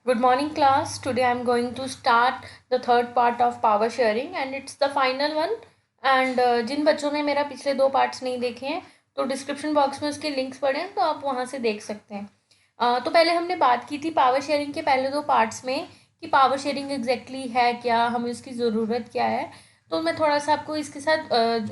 Good morning, class. Today I'm going to start the third part of power sharing and it's the final one. And जिन बच्चों ने मेरा पिछले 2 parts नहीं देखे हैं तो डिस्क्रिप्शन बॉक्स में उसके लिंक्स पड़े हैं तो आप वहाँ से देख सकते हैं। तो पहले हमने बात की थी पावर शेयरिंग के पहले 2 पार्ट्स में कि पावर शेयरिंग एग्जैक्टली है क्या, हमें उसकी ज़रूरत क्या है। तो मैं थोड़ा सा आपको इसके साथ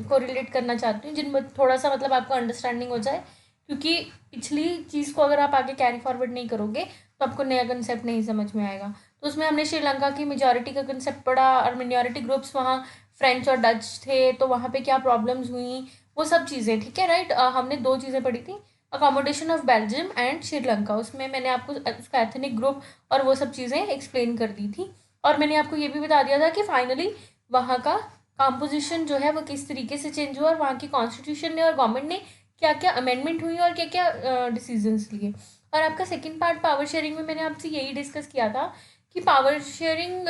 को रिलेट करना चाहती हूँ जिन थोड़ा सा मतलब आपको अंडरस्टैंडिंग हो जाए, क्योंकि पिछली चीज़ को अगर आप आगे कैरी फॉरवर्ड नहीं करोगे तो आपको नया कंसेप्ट नहीं समझ में आएगा। तो उसमें हमने श्रीलंका की मेजॉरिटी का कंसेप्ट पढ़ा और मिनॉरिटी ग्रुप्स वहाँ फ्रेंच और डच थे, तो वहाँ पे क्या प्रॉब्लम्स हुई, वो सब चीज़ें, ठीक है, राइट। हमने 2 चीज़ें पढ़ी थी, accommodation of Belgium and Sri Lanka. उसमें मैंने आपको उसका एथनिक ग्रुप और वो सब चीज़ें एक्सप्लेन कर दी थी और मैंने आपको ये भी बता दिया था कि फाइनली वहाँ का कॉम्पोजिशन जो है वो किस तरीके से चेंज हुआ और वहाँ की कॉन्स्टिट्यूशन ने और गवर्नमेंट ने क्या क्या अमेंडमेंट हुई और क्या क्या डिसीजंस लिए। और आपका सेकंड पार्ट पावर शेयरिंग में मैंने आपसे यही डिस्कस किया था कि पावर शेयरिंग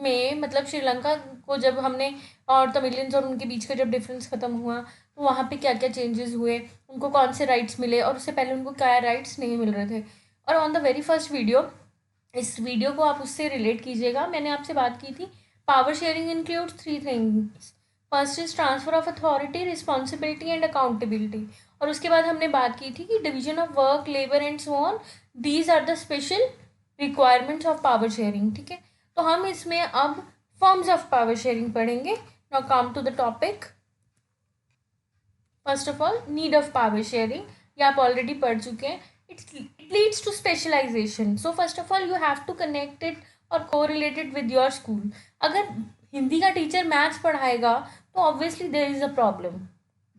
में मतलब श्रीलंका को जब हमने और तमिलियंस और उनके बीच का जब डिफरेंस ख़त्म हुआ तो वहाँ पे क्या क्या चेंजेस हुए, उनको कौन से राइट्स मिले और उससे पहले उनको क्या राइट्स नहीं मिल रहे थे। और on the very first video, इस वीडियो को आप उससे रिलेट कीजिएगा, मैंने आपसे बात की थी power sharing includes 3 things. First is transfer of authority, responsibility and accountability. और उसके बाद हमने बात की थी कि division of work, labour and so on, these are the special requirements of power sharing, ठीक है। तो हम इसमें अब फॉर्म्स ऑफ पावर शेयरिंग पढ़ेंगे। Now come to the topic. First of all, need of power sharing, ये आप already पढ़ चुके हैं। It leads to specialisation. So first of all you have to connect it और कोरिलेटेड विद योर स्कूल। अगर हिंदी का teacher maths पढ़ाएगा तो obviously there is a problem.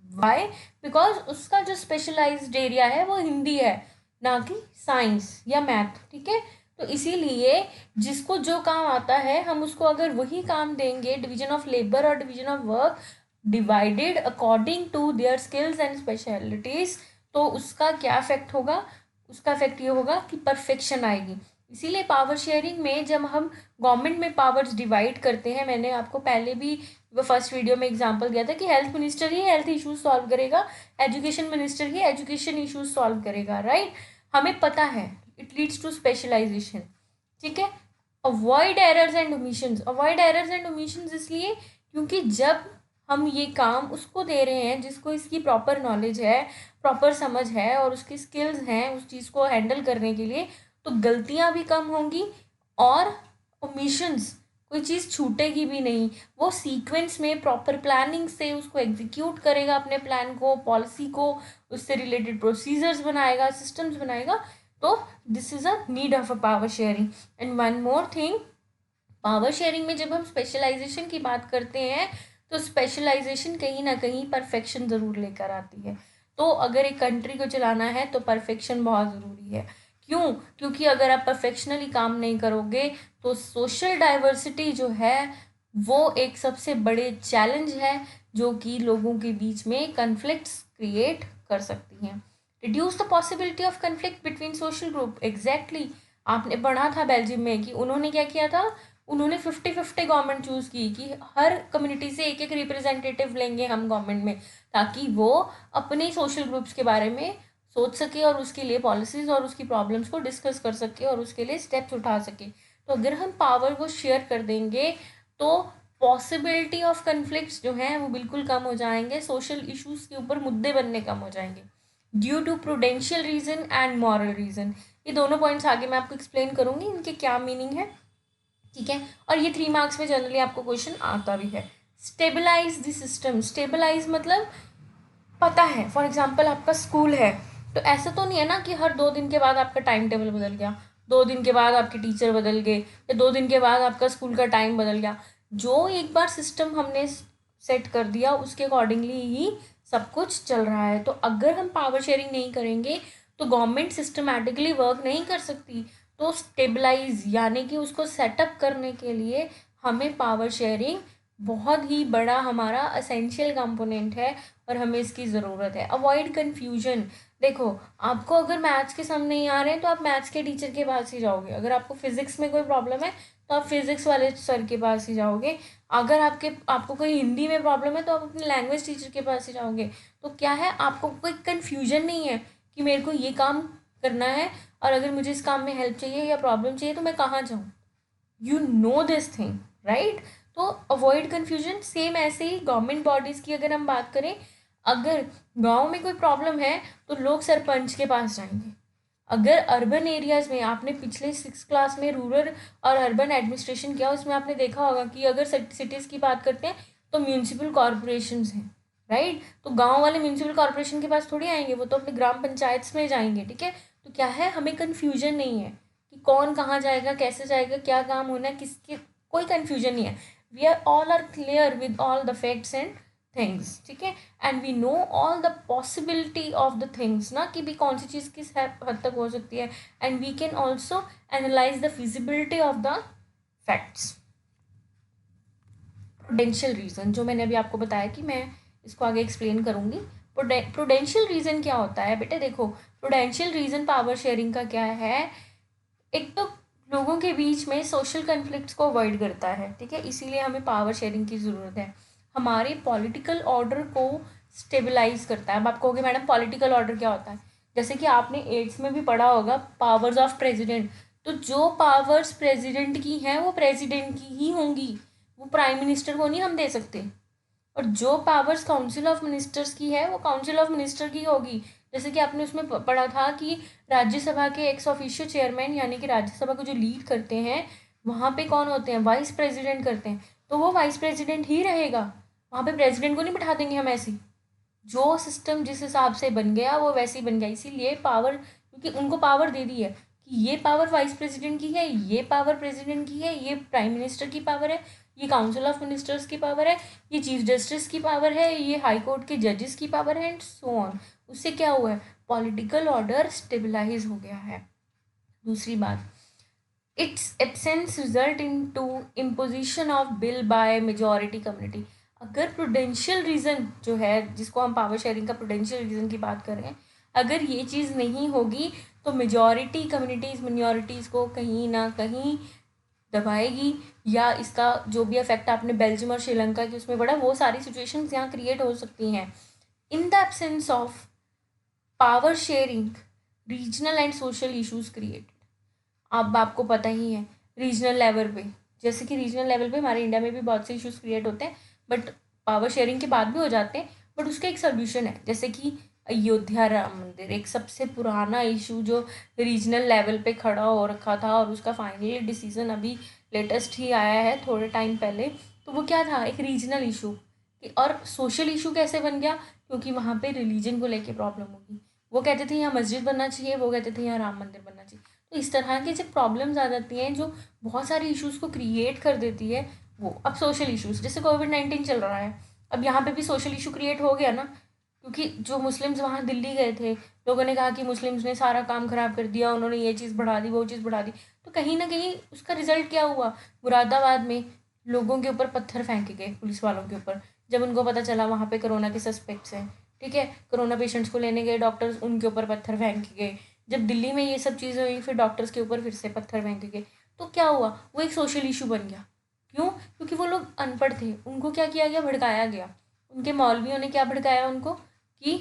Why? Because उसका जो स्पेशलाइज्ड एरिया है वो हिंदी है, ना कि साइंस या मैथ, ठीक है। तो इसीलिए जिसको जो काम आता है हम उसको अगर वही काम देंगे, डिवीजन ऑफ लेबर और division of work divided according to their skills and specialities, तो उसका क्या इफेक्ट होगा? उसका इफेक्ट ये होगा कि परफेक्शन आएगी। इसीलिए पावर शेयरिंग में जब हम गवर्नमेंट में पावर्स डिवाइड करते हैं, मैंने आपको पहले भी फर्स्ट वीडियो में एग्जांपल दिया था कि हेल्थ मिनिस्टर ही हेल्थ इश्यूज सॉल्व करेगा, एजुकेशन मिनिस्टर ही एजुकेशन इश्यूज सॉल्व करेगा, राइट। हमें पता है इट लीड्स टू स्पेशलाइजेशन, ठीक है। Avoid errors and omissions. Avoid errors and omissions इसलिए क्योंकि जब हम ये काम उसको दे रहे हैं जिसको इसकी प्रॉपर नॉलेज है, प्रॉपर समझ है और उसकी स्किल्स हैं उस चीज़ को हैंडल करने के लिए, तो गलतियाँ भी कम होंगी और ओमिशंस, कोई चीज़ छूटेगी भी नहीं। वो सीक्वेंस में प्रॉपर प्लानिंग से उसको एग्जीक्यूट करेगा, अपने प्लान को, पॉलिसी को, उससे रिलेटेड प्रोसीजर्स बनाएगा, सिस्टम्स बनाएगा। तो this is a need of a power sharing. And one more thing, power sharing में जब हम स्पेशलाइजेशन की बात करते हैं तो स्पेशलाइजेशन कहीं ना कहीं परफेक्शन ज़रूर लेकर आती है। तो अगर एक कंट्री को चलाना है तो परफेक्शन बहुत ज़रूरी है। क्यों? क्योंकि अगर आप परफेक्शनली काम नहीं करोगे तो सोशल डाइवर्सिटी जो है वो एक सबसे बड़े चैलेंज है जो कि लोगों के बीच में कन्फ्लिक्ट्स क्रिएट कर सकती हैं। Reduce the possibility of conflict between social group. Exactly, आपने पढ़ा था बेल्जियम में कि उन्होंने क्या किया था, उन्होंने 50-50 गवर्नमेंट चूज़ की कि हर कम्युनिटी से एक एक रिप्रेजेंटेटिव लेंगे हम गवर्नमेंट में, ताकि वो अपने सोशल ग्रुप्स के बारे में सोच सके और उसके लिए पॉलिसीज़ और उसकी प्रॉब्लम्स को डिस्कस कर सके और उसके लिए स्टेप्स उठा सके। तो अगर हम पावर को शेयर कर देंगे तो पॉसिबिलिटी ऑफ कन्फ्लिक्ट्स जो हैं वो बिल्कुल कम हो जाएंगे, सोशल इश्यूज़ के ऊपर मुद्दे बनने कम हो जाएंगे। Due to prudential reason and moral reason, ये दोनों पॉइंट्स आगे मैं आपको एक्सप्लेन करूँगी, इनके क्या मीनिंग है, ठीक है। और ये 3 मार्क्स में जनरली आपको क्वेश्चन आता भी है। Stabilise the system. स्टेबलाइज मतलब पता है, फॉर एग्जांपल आपका स्कूल है तो ऐसा तो नहीं है ना कि हर 2 दिन के बाद आपका टाइम टेबल बदल गया, 2 दिन के बाद आपके टीचर बदल गए या 2 दिन के बाद आपका स्कूल का टाइम बदल गया। जो एक बार सिस्टम हमने सेट कर दिया उसके अकॉर्डिंगली ही सब कुछ चल रहा है। तो अगर हम पावर शेयरिंग नहीं करेंगे तो गवर्नमेंट सिस्टमैटिकली वर्क नहीं कर सकती। तो स्टेबलाइज यानी कि उसको सेटअप करने के लिए हमें पावर शेयरिंग बहुत ही बड़ा हमारा असेंशियल कंपोनेंट है और हमें इसकी ज़रूरत है। Avoid confusion. देखो, आपको अगर मैथ्स के सम नहीं आ रहे हैं तो आप मैथ्स के टीचर के पास ही जाओगे, अगर आपको फिजिक्स में कोई प्रॉब्लम है तो आप फिजिक्स वाले सर के पास ही जाओगे, अगर आपको कोई हिंदी में प्रॉब्लम है तो आप अपने लैंग्वेज टीचर के पास ही जाओगे। तो क्या है, आपको कोई कन्फ्यूजन नहीं है कि मेरे को ये काम करना है और अगर मुझे इस काम में हेल्प चाहिए या प्रॉब्लम चाहिए तो मैं कहाँ जाऊँ? You know this thing, right? तो अवॉइड कन्फ्यूजन। सेम ऐसे ही गवर्नमेंट बॉडीज़ की अगर हम बात करें, अगर गांव में कोई प्रॉब्लम है तो लोग सरपंच के पास जाएंगे। अगर अर्बन एरियाज़ में, आपने पिछले 6 क्लास में रूरल और अर्बन एडमिनिस्ट्रेशन किया, उसमें आपने देखा होगा कि अगर सिटीज़ की बात करते हैं तो म्यूनसिपल कॉरपोरेशंस हैं, राइट? तो गांव वाले म्यूनसिपल कॉरपोरेशन के पास थोड़ी आएंगे, वो तो अपने ग्राम पंचायत में जाएंगे, ठीक है? तो क्या है, हमें कन्फ्यूजन नहीं है कि कौन कहाँ जाएगा, कैसे जाएगा, क्या काम होना है, किसके, कोई कन्फ्यूजन नहीं है। We are all are clear with all the facts and things, ठीक है? And we know all the possibility of the things, ना कि भी कौन सी चीज़ किस हद तक हो सकती है। And we can also analyse the feasibility of the facts. Prudential reason, जो मैंने अभी आपको बताया कि मैं इसको आगे एक्सप्लेन करूँगी। प्रूडेंशियल रीज़न क्या होता है बेटे? देखो, प्रूडेंशियल रीज़न पावर शेयरिंग का क्या है? एक तो लोगों के बीच में सोशल कन्फ्लिक्ट्स को अवॉइड करता है, ठीक है? इसीलिए हमें पावर शेयरिंग की ज़रूरत है। हमारे पॉलिटिकल ऑर्डर को स्टेबलाइज करता है। अब आप कहोगे मैडम पॉलिटिकल ऑर्डर क्या होता है? जैसे कि आपने एट्थ में भी पढ़ा होगा पावर्स ऑफ प्रेसिडेंट। तो जो पावर्स प्रेसिडेंट की हैं वो प्रेसिडेंट की ही होंगी, वो प्राइम मिनिस्टर को नहीं हम दे सकते। और जो पावर्स काउंसिल ऑफ मिनिस्टर्स की है वो काउंसिल ऑफ मिनिस्टर की होगी। जैसे कि आपने उसमें पढ़ा था कि राज्यसभा के एक्स ऑफिशियो चेयरमैन, यानी कि राज्यसभा को जो लीड करते हैं, वहाँ पे कौन होते हैं? वाइस प्रेसिडेंट करते हैं। तो वो वाइस प्रेसिडेंट ही रहेगा, वहाँ पे प्रेसिडेंट को नहीं बिठा देंगे हम ऐसे ही। जो सिस्टम जिस हिसाब से बन गया वो वैसे ही बन गया। इसीलिए पावर, क्योंकि उनको पावर दे दी है कि ये पावर वाइस प्रेसिडेंट की है, ये पावर प्रेसिडेंट की है, ये प्राइम मिनिस्टर की पावर है, ये काउंसिल ऑफ मिनिस्टर्स की पावर है, ये चीफ जस्टिस की पावर है, ये हाई कोर्ट के जजेस की पावर है, एंड सो ऑन। उससे क्या हुआ है? पॉलिटिकल ऑर्डर स्टेबलाइज हो गया है। दूसरी बात, its absence result into imposition of will by majority community. अगर प्रूडेंशियल रीज़न जो है, जिसको हम पावर शेयरिंग का प्रूडेंशियल रीज़न की बात कर रहे हैं, अगर ये चीज़ नहीं होगी तो मेजॉरिटी कम्युनिटीज़ मिनॉरिटीज़ को कहीं ना कहीं दबाएगी, या इसका जो भी इफेक्ट आपने बेल्जियम और श्रीलंका की उसमें पड़ा, वो सारी सिचुएशंस यहाँ क्रिएट हो सकती हैं। In the absence of power sharing, regional and social issues create. अब आपको पता ही है रीजनल लेवल पे, जैसे कि रीजनल लेवल पे हमारे इंडिया में भी बहुत से इश्यूज क्रिएट होते हैं, बट पावर शेयरिंग के बाद भी हो जाते हैं, बट उसका एक सोल्यूशन है। जैसे कि अयोध्या राम मंदिर, एक सबसे पुराना इशू जो रीजनल लेवल पे खड़ा हो रखा था, और उसका फाइनली डिसीजन अभी लेटेस्ट ही आया है थोड़े टाइम पहले। तो वो क्या था? एक रीजनल इशू। और सोशल इशू कैसे बन गया? क्योंकि वहाँ पे रिलीजन को लेके प्रॉब्लम होगी। वो कहते थे यहाँ मस्जिद बनना चाहिए, वो कहते थे यहाँ राम मंदिर बनना चाहिए। तो इस तरह के जब प्रॉब्लम्स आ जाती हैं जो बहुत सारे इश्यूज़ को क्रिएट कर देती है, वो अब सोशल इश्यूज़, जैसे कोविड-19 चल रहा है, अब यहाँ पे भी सोशल इशू क्रिएट हो गया ना, क्योंकि जो मुस्लिम्स वहाँ दिल्ली गए थे, लोगों ने कहा कि मुस्लिम्स ने सारा काम ख़राब कर दिया, उन्होंने ये चीज़ बढ़ा दी, वो चीज़ बढ़ा दी। तो कहीं ना कहीं उसका रिजल्ट क्या हुआ? मुरादाबाद में लोगों के ऊपर पत्थर फेंके गए, पुलिस वालों के ऊपर, जब उनको पता चला वहाँ पे कोरोना के सस्पेक्ट्स हैं, ठीक है? कोरोना पेशेंट्स को लेने गए डॉक्टर्स, उनके ऊपर पत्थर फेंके गए। जब दिल्ली में ये सब चीज़ें हुई, फिर डॉक्टर्स के ऊपर फिर से पत्थर फेंके गए। तो क्या हुआ? वो एक सोशल इशू बन गया। क्यों? क्योंकि वो लोग अनपढ़ थे, उनको क्या किया गया? भड़काया गया। उनके मौलवियों ने क्या भड़काया उनको कि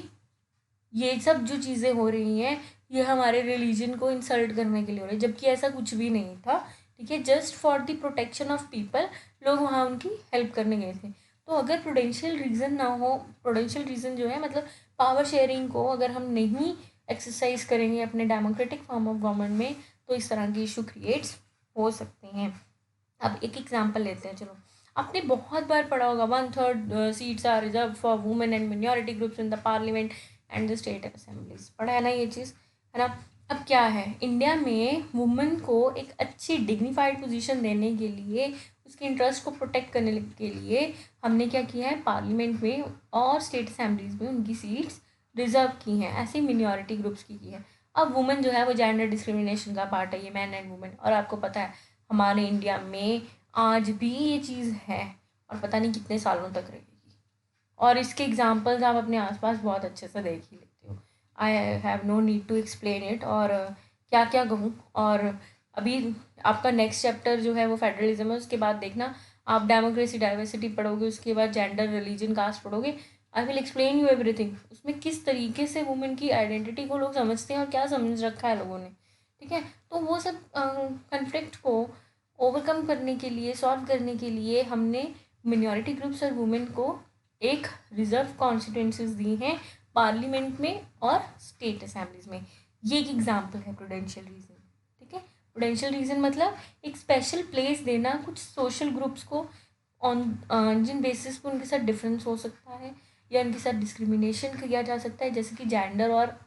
ये सब जो चीज़ें हो रही हैं ये हमारे रिलीजन को इंसल्ट करने के लिए हो रही है, जबकि ऐसा कुछ भी नहीं था, ठीक है? Just for the protection of people लोग वहाँ उनकी हेल्प करने गए थे। तो अगर प्रोडेंशियल रीज़न ना हो, प्रोडेंशियल रीज़न जो है मतलब पावर शेयरिंग को अगर हम नहीं एक्सरसाइज करेंगे अपने डेमोक्रेटिक फॉर्म ऑफ गवर्नमेंट में, तो इस तरह के इशू क्रिएट्स हो सकते हैं। अब एक एग्जाम्पल लेते हैं, चलो। आपने बहुत बार पढ़ा होगा 1/3 seats are reserve for women and minority groups in the parliament and the state assemblies, पढ़ा है ना ये चीज़, है ना? अब क्या है, इंडिया में वुमेन को एक अच्छी डिग्निफाइड पोजीशन देने के लिए, उसके इंटरेस्ट को प्रोटेक्ट करने के लिए हमने क्या किया है? पार्लियामेंट में और स्टेट असेंबलीज में उनकी सीट्स रिजर्व की हैं, ऐसी मिनॉरिटी ग्रुप्स की है। अब वुमेन जो है वो जेंडर डिस्क्रिमिनेशन का पार्ट है, ये मैन एंड वुमेन, और आपको पता है हमारे इंडिया में आज भी ये चीज़ है, और पता नहीं कितने सालों तक रहेगी। और इसके एग्जांपल्स आप अपने आसपास बहुत अच्छे से देख ही लेते हो। I have no need to explain it, और क्या क्या कहूँ। और अभी आपका नेक्स्ट चैप्टर जो है वो फेडरलिज्म है, उसके बाद देखना आप डेमोक्रेसी डाइवर्सिटी पढ़ोगे, उसके बाद जेंडर रिलीजन कास्ट पढ़ोगे। I will explain you everything, उसमें किस तरीके से वुमेन की आइडेंटिटी को लोग समझते हैं और क्या समझ रखा है लोगों ने, ठीक है। तो वो सब कन्फ्लिक्ट को ओवरकम करने के लिए, सॉल्व करने के लिए हमने मिनॉरिटी ग्रुप्स और वुमेन को एक रिजर्व कॉन्स्टिट्यूंसीज दी हैं पार्लियामेंट में और स्टेट असेंबलीज में। ये एक एग्जाम्पल है प्रूडेंशियल रीजन। ठीक है, प्रूडेंशियल रीजन मतलब एक स्पेशल प्लेस देना कुछ सोशल ग्रुप्स को ऑन जिन बेसिस पे उनके साथ डिफरेंस हो सकता है या उनके साथ डिस्क्रिमिनेशन किया जा सकता है, जैसे कि जेंडर और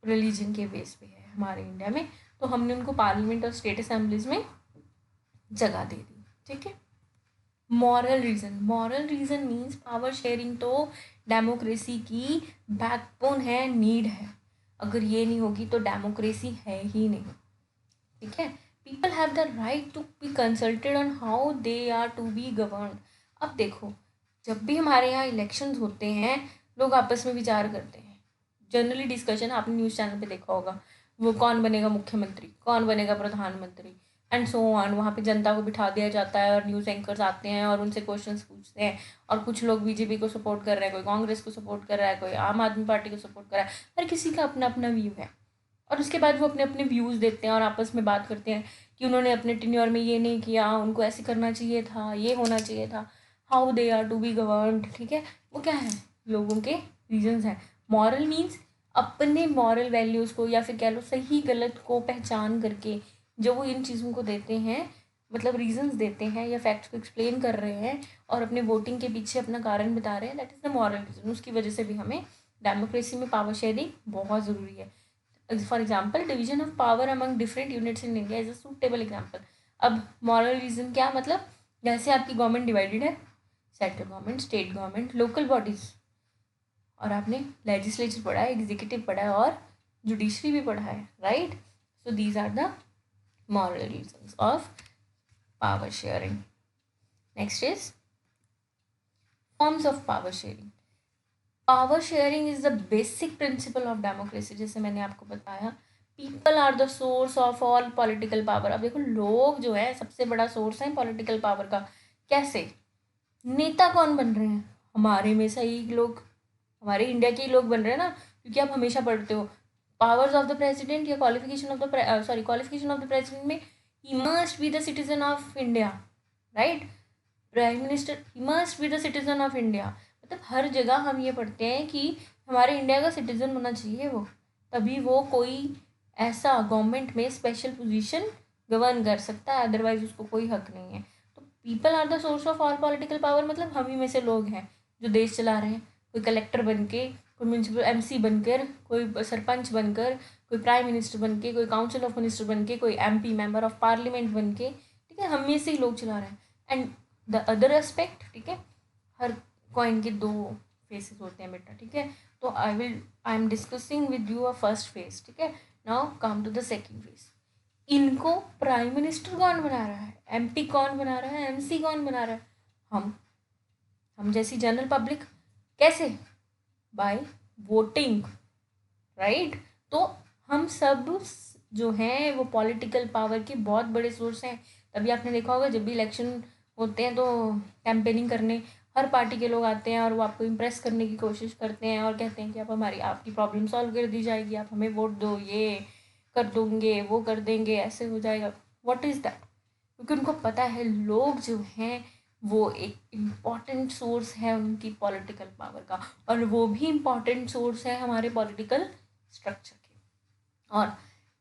रिलीजन के बेस पे है हमारे इंडिया में, तो हमने उनको पार्लियामेंट और स्टेट असेंबलीज में जगह दे दी। ठीक है। Moral reason means power sharing तो डेमोक्रेसी की बैकबोन है, नीड है। अगर ये नहीं होगी तो डेमोक्रेसी है ही नहीं। ठीक है। People have the right to be consulted on how they are to be govern. अब देखो, जब भी हमारे यहाँ इलेक्शंस होते हैं लोग आपस में विचार करते हैं, जनरली डिस्कशन आपने न्यूज़ चैनल पे देखा होगा, वो कौन बनेगा मुख्यमंत्री, कौन बनेगा प्रधानमंत्री एंड सो ऑन। वहाँ पे जनता को बिठा दिया जाता है और न्यूज़ एंकर्स आते हैं और उनसे क्वेश्चंस पूछते हैं, और कुछ लोग बीजेपी को सपोर्ट कर रहे हैं, कोई कांग्रेस को सपोर्ट कर रहा है, कोई आम आदमी पार्टी को सपोर्ट कर रहा है, हर किसी का अपना अपना व्यू है। और उसके बाद वो अपने अपने व्यूज़ देते हैं और आपस में बात करते हैं कि उन्होंने अपने टेन्योर में ये नहीं किया, उनको ऐसे करना चाहिए था, ये होना चाहिए था, how they are to be governed. ठीक है, वो क्या है, लोगों के रीजंस हैं। मॉरल मीन्स अपने मॉरल वैल्यूज़ को या फिर कह लो सही गलत को पहचान करके जो वो इन चीज़ों को देते हैं, मतलब रीजंस देते हैं या फैक्ट्स को एक्सप्लेन कर रहे हैं और अपने वोटिंग के पीछे अपना कारण बता रहे हैं, that is the moral reason. उसकी वजह से भी हमें डेमोक्रेसी में पावर शेयरिंग बहुत ज़रूरी है। For example, division of power among different units in India is a suitable example. अब मॉरल रीजन क्या मतलब, जैसे आपकी गवर्नमेंट डिवाइडेड है, central government, state government, local bodies, और आपने लेजिस्लेचर पढ़ा है, एग्जीक्यूटिव पढ़ा है और जुडिशरी भी पढ़ा है, right. So these are the moral reasons of power sharing. Next is forms of power sharing. Power sharing is the basic principle of democracy. जैसे मैंने आपको बताया, people are the source of all political power. अब देखो, लोग जो है सबसे बड़ा सोर्स है पॉलिटिकल पावर का। कैसे? नेता कौन बन रहे हैं? हमारे में से ही लोग, हमारे इंडिया के ही लोग बन रहे हैं ना, क्योंकि आप हमेशा पढ़ते हो पावर्स ऑफ द प्रेसिडेंट या qualification of the qualification of the president में he must be the citizen of India, right. Prime minister he must be the citizen of India. मतलब हर जगह हम ये पढ़ते हैं कि हमारे इंडिया का सिटीजन होना चाहिए वो, तभी वो कोई ऐसा गवर्नमेंट में स्पेशल पोजीशन गवर्न कर सकता है, अदरवाइज उसको कोई हक नहीं है। तो people are the source of all political power, मतलब हम ही में से लोग हैं जो देश चला रहे हैं। कोई कलेक्टर बन के, कोई म्यूनसिपल एमसी बनकर, कोई सरपंच बनकर, कोई प्राइम मिनिस्टर बन के, कोई काउंसिल ऑफ मिनिस्टर बन के, कोई एमपी मेंबर ऑफ पार्लियामेंट बन के, ठीक है, हम में से ही लोग चला रहे हैं। एंड द अदर एस्पेक्ट, ठीक है, हर कॉइन के दो फेसेस होते हैं बेटा, ठीक है। तो I am discussing with you a first phase, ठीक है। Now come to the second phase. इनको प्राइम मिनिस्टर कौन बना रहा है, एमपी कौन बना रहा है, एमसी कौन बना रहा है? हम जैसी जनरल पब्लिक। कैसे? By voting, right. तो हम सब जो हैं वो पॉलिटिकल पावर के बहुत बड़े सोर्स हैं। तभी आपने देखा होगा जब भी इलेक्शन होते हैं तो कैंपेनिंग करने हर पार्टी के लोग आते हैं और वो आपको इम्प्रेस करने की कोशिश करते हैं और कहते हैं कि आप हमारी आपकी प्रॉब्लम सॉल्व कर दी जाएगी, आप हमें वोट दो, ये कर दोगे, वो कर देंगे, ऐसे हो जाएगा। What is that? क्योंकि उनको पता है लोग जो हैं वो एक इम्पॉर्टेंट सोर्स है उनकी पॉलिटिकल पावर का, और वो भी इम्पॉर्टेंट सोर्स है हमारे पॉलिटिकल स्ट्रक्चर के। और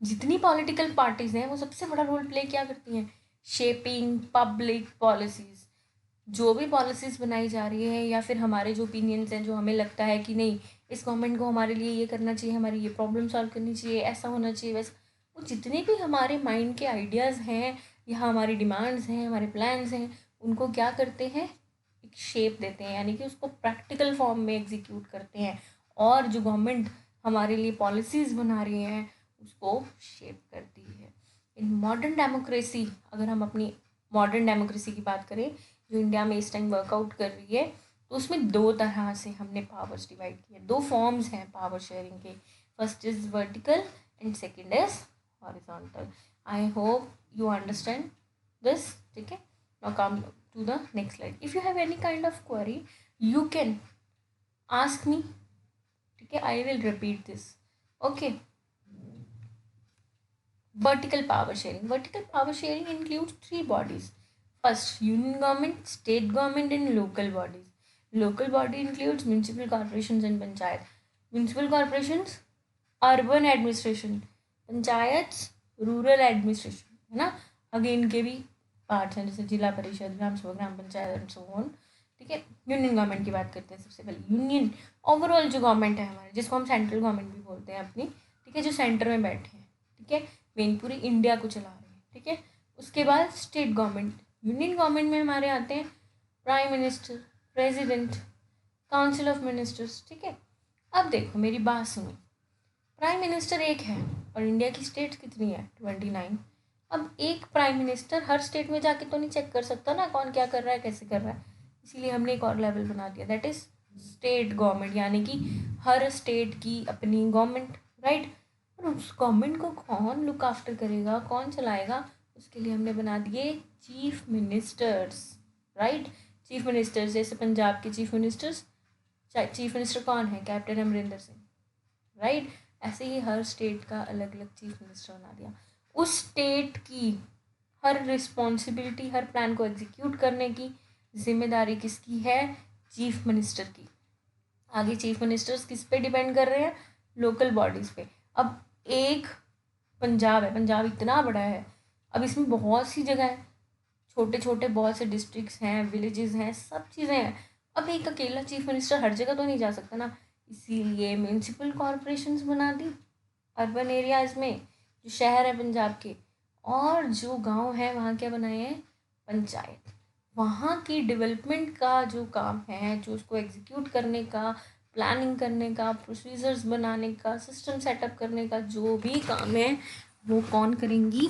जितनी पॉलिटिकल पार्टीज हैं वो सबसे बड़ा रोल प्ले क्या करती हैं? Shaping public policies. जो भी पॉलिसीज बनाई जा रही है या फिर हमारे जो ओपिनियंस हैं, जो हमें लगता है कि नहीं इस गवर्नमेंट को हमारे लिए ये करना चाहिए, हमारी ये प्रॉब्लम सॉल्व करनी चाहिए, ऐसा होना चाहिए वैसा, वो जितने भी हमारे माइंड के आइडियाज़ हैं या हमारी डिमांड्स हैं, हमारे प्लान्स हैं, उनको क्या करते हैं? एक शेप देते हैं, यानी कि उसको प्रैक्टिकल फॉर्म में एग्जीक्यूट करते हैं। और जो गवर्नमेंट हमारे लिए पॉलिसीज़ बना रही हैं उसको शेप करती है। इन मॉडर्न डेमोक्रेसी, अगर हम अपनी मॉडर्न डेमोक्रेसी की बात करें जो इंडिया में इस टाइम वर्कआउट कर रही है, तो उसमें दो तरह से हमने पावर्स डिवाइड किए, दो फॉर्म्स हैं पावर शेयरिंग के। First is vertical and second is horizontal. I hope you understand this, ठीक है। Now come to the next slide. If you have any kind of query you can ask me, ठीक है, I will repeat this, okay. Vertical power sharing includes three bodies. First, union government, state government, and local bodies. Local body includes municipal corporations and panchayat. Municipal corporations, urban administration. Panchayat, rural administration, है ना. Again के भी parts हैं, जैसे जिला परिषद, ग्राम सभा, ग्राम panchayat and so on. ठीक है. यूनियन गवर्नमेंट की बात करते हैं. सबसे पहले यूनियन, ओवरऑल जो गवर्नमेंट है हमारे, जिसको हम सेंट्रल गवर्नमेंट भी बोलते हैं अपनी. ठीक है. जो सेंटर में बैठे हैं. ठीक है. मेन पूरी इंडिया को चला रहे हैं. ठीक है. उसके बाद स्टेट गवर्नमेंट. यूनियन गवर्नमेंट में हमारे आते हैं prime minister, president, council of ministers. ठीक है. अब देखो मेरी बात सुनो. प्राइम मिनिस्टर एक है और इंडिया की स्टेट कितनी है? 29. अब एक प्राइम मिनिस्टर हर स्टेट में जाके तो नहीं चेक कर सकता ना कौन क्या कर रहा है, कैसे कर रहा है. इसीलिए हमने एक और लेवल बना दिया, दैट इज स्टेट गवर्नमेंट, यानी कि हर स्टेट की अपनी गवर्नमेंट. राइट. और उस गवर्नमेंट को कौन लुक आफ्टर करेगा, कौन चलाएगा, उसके लिए हमने बना दिए chief ministers. Right. Chief ministers, जैसे पंजाब के चीफ मिनिस्टर्स, चीफ मिनिस्टर कौन है? कैप्टन अमरिंदर सिंह. राइट. ऐसे ही हर स्टेट का अलग अलग चीफ मिनिस्टर बना दिया. उस स्टेट की हर रिस्पॉन्सिबिलिटी, हर प्लान को एग्जीक्यूट करने की जिम्मेदारी किसकी है? चीफ मिनिस्टर की. आगे चीफ मिनिस्टर्स किस पे डिपेंड कर रहे हैं? लोकल बॉडीज़ पे. अब एक पंजाब है, पंजाब इतना बड़ा है, अब इसमें बहुत सी जगह है, छोटे छोटे बहुत से डिस्ट्रिक्ट्स हैं, विलेजेस हैं, सब चीज़ें हैं. अब एक अकेला चीफ मिनिस्टर हर जगह तो नहीं जा सकता ना. इसीलिए म्यूनसिपल कॉरपोरेशंस बना दी अर्बन एरियाज़ में, जो शहर है पंजाब के. और जो गांव है वहाँ क्या बनाए हैं? पंचायत. वहाँ की डेवलपमेंट का जो काम है, जो उसको एग्जीक्यूट करने का, प्लानिंग करने का, प्रोसीजर्स बनाने का, सिस्टम सेटअप करने का जो भी काम है, वो कौन करेंगी?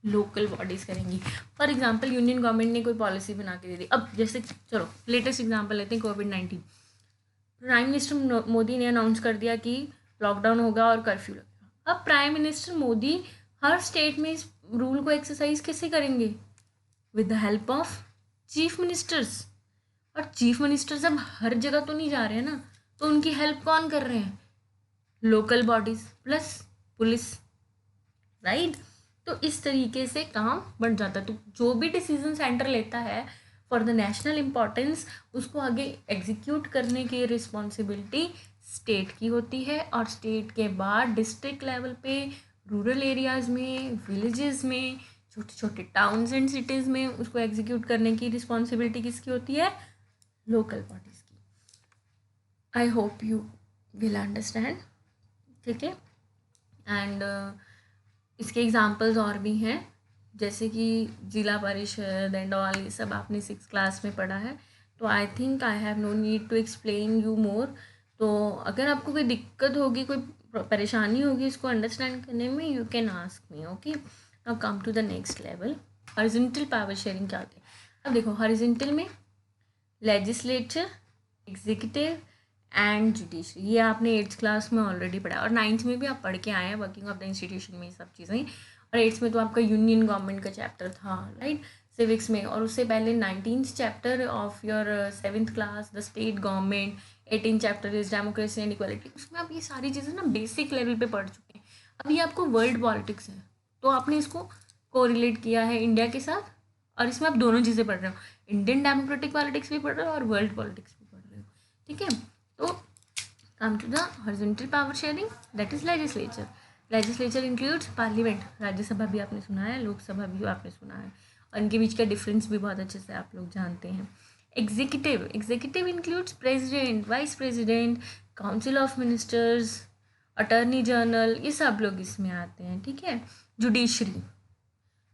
लोकल बॉडीज़ करेंगी. फॉर एग्जांपल यूनियन गवर्नमेंट ने कोई पॉलिसी बना के दे दी. अब जैसे चलो लेटेस्ट एग्जांपल लेते हैं, कोविड-19. प्राइम मिनिस्टर मोदी ने अनाउंस कर दिया कि लॉकडाउन होगा और कर्फ्यू लगेगा. अब प्राइम मिनिस्टर मोदी हर स्टेट में इस रूल को एक्सरसाइज कैसे करेंगे? With the help of chief ministers. और चीफ मिनिस्टर्स अब हर जगह तो नहीं जा रहे हैं ना, तो उनकी हेल्प कौन कर रहे हैं? Local bodies plus police. Right. तो इस तरीके से काम बढ़ जाता है. तो जो भी डिसीजन सेंटर लेता है फॉर द नेशनल इम्पोर्टेंस, उसको आगे एग्जीक्यूट करने की रिस्पॉन्सिबिलिटी स्टेट की होती है. और स्टेट के बाद डिस्ट्रिक्ट लेवल पे, रूरल एरियाज़ में, विलेजेस में, छोटे छोटे टाउन्स एंड सिटीज़ में उसको एग्जीक्यूट करने की रिस्पॉन्सिबिलिटी किसकी होती है? लोकल बॉडीज़ की. आई होप यू विल अंडरस्टैंड. ठीक है. एंड इसके एग्जांपल्स और भी हैं, जैसे कि जिला परिषद एंड ऑल, ये सब आपने 6th क्लास में पढ़ा है. तो I think I have no need to explain you more. तो अगर आपको कोई दिक्कत होगी, कोई परेशानी होगी इसको अंडरस्टैंड करने में, you can ask me. Okay. Now come to the next level. Horizontal power sharing क्या होती है? अब देखो, हॉरिजॉन्टल में लेजिस्लेचर, एग्जीक्यूटिव एंड जुडिशरी, ये आपने 8th क्लास में ऑलरेडी पढ़ा और 9th में भी आप पढ़ के आए हैं, वर्किंग ऑफ द इंस्टीट्यूशन में ये सब चीज़ें. और 8th में तो आपका यूनियन गवर्नमेंट का चैप्टर था. राइट. सिविक्स में. और उससे पहले 19th chapter of your 7th class the state government, 18th chapter is democracy and equality. उसमें आप ये सारी चीज़ें ना बेसिक लेवल पे पढ़ चुके हैं. अभी आपको वर्ल्ड पॉलिटिक्स है, तो आपने इसको कोरिलेट किया है इंडिया के साथ, और इसमें आप दोनों चीज़ें पढ़ रहे हो. इंडियन डेमोक्रेटिक पॉलिटिक्स भी पढ़ रहे हो और वर्ल्ड पॉलिटिक्स भी पढ़ रहे हो. ठीक है. तो कम to the horizontal power sharing, that is legislature. Legislature includes parliament, Rajya Sabha भी आपने सुना है, लोकसभा भी आपने सुना है, और इनके बीच का डिफरेंस भी बहुत अच्छे से आप लोग जानते हैं. Executive, executive includes president, vice president, council of ministers, attorney general, ये सब लोग इसमें आते हैं. ठीक है. जुडिशरी,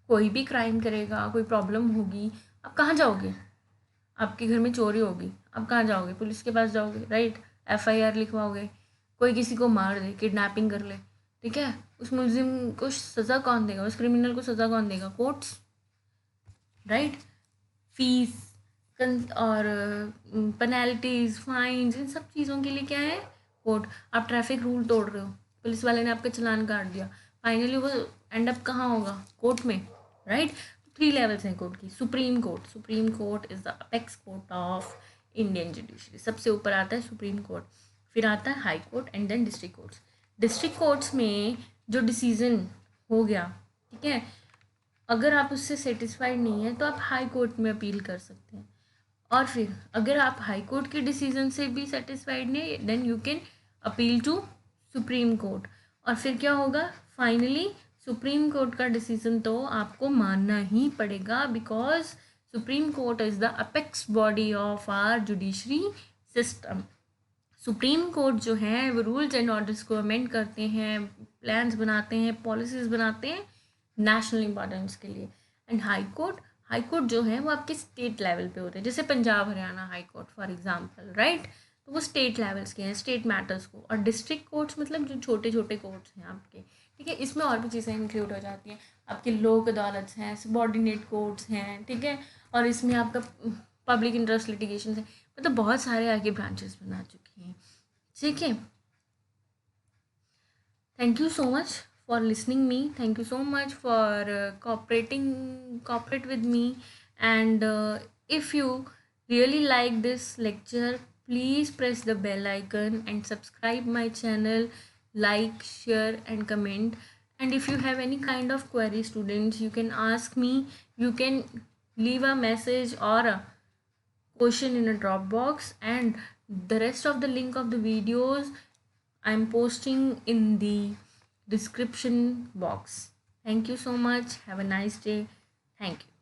कोई भी क्राइम करेगा, कोई प्रॉब्लम होगी, आप कहाँ जाओगे? आपके घर में चोरी होगी, आप कहाँ जाओगे? पुलिस के पास जाओगे. राइट. FIR लिखवाओगे. कोई किसी को मार दे, किडनैपिंग कर ले, ठीक है, उस मुलजिम को सज़ा कौन देगा? उस क्रिमिनल को सज़ा कौन देगा? कोर्ट्स. राइट. फीस और पेनल्टीज, फाइन्स, इन सब चीज़ों के लिए क्या है? कोर्ट. आप ट्रैफिक रूल तोड़ रहे हो, पुलिस वाले ने आपका चालान काट दिया, फाइनली वो एंड अप कहाँ होगा? कोर्ट में. राइट. 3 लेवल्स हैं कोर्ट की. Supreme court, supreme court is the apex court of Indian judiciary. सबसे ऊपर आता है सुप्रीम कोर्ट, फिर आता है high court and then district courts. District courts में जो डिसीजन हो गया ठीक है। अगर आप उससे सेटिस्फाइड नहीं है तो आप हाई कोर्ट में अपील कर सकते हैं, और फिर अगर आप हाई कोर्ट के डिसीजन से भी सेटिस्फाइड नहीं, then you can appeal to supreme court. और फिर क्या होगा, फाइनली सुप्रीम कोर्ट का डिसीजन तो आपको मानना ही पड़ेगा, because supreme court is the apex body of our judiciary system. Supreme court जो है वो रूल्स एंड ऑर्डर्स को अमेंड करते हैं, प्लान्स बनाते हैं, पॉलिसीज बनाते हैं नेशनल इंपॉर्टेंस के लिए। एंड हाई कोर्ट जो है वो आपके स्टेट लेवल पे होते हैं, जैसे Punjab Haryana high court for example, right. तो वो स्टेट लेवल्स के हैं, स्टेट मैटर्स को। और डिस्ट्रिक्ट कोर्ट्स मतलब जो छोटे छोटे कोर्ट्स हैं आपके, ठीक है, इसमें और भी चीज़ें इंक्लूड हो जाती हैं। आपके लोक अदालत हैं, सबॉर्डिनेट कोर्ट्स हैं, ठीक है, और इसमें आपका पब्लिक इंटरेस्ट लिटिगेशन है, मतलब बहुत सारे आगे ब्रांचेस बना चुकी हैं, ठीक है। Thank you so much for listening me. Thank you so much for cooperate with me. And if you really like this lecture, please press the bell icon and subscribe my channel, like, share and comment. And if you have any kind of query, students, you can ask me. You can leave a message or a question in a Dropbox, and the rest of the link of the videos I'm posting in the description box. Thank you so much. Have a nice day. Thank you.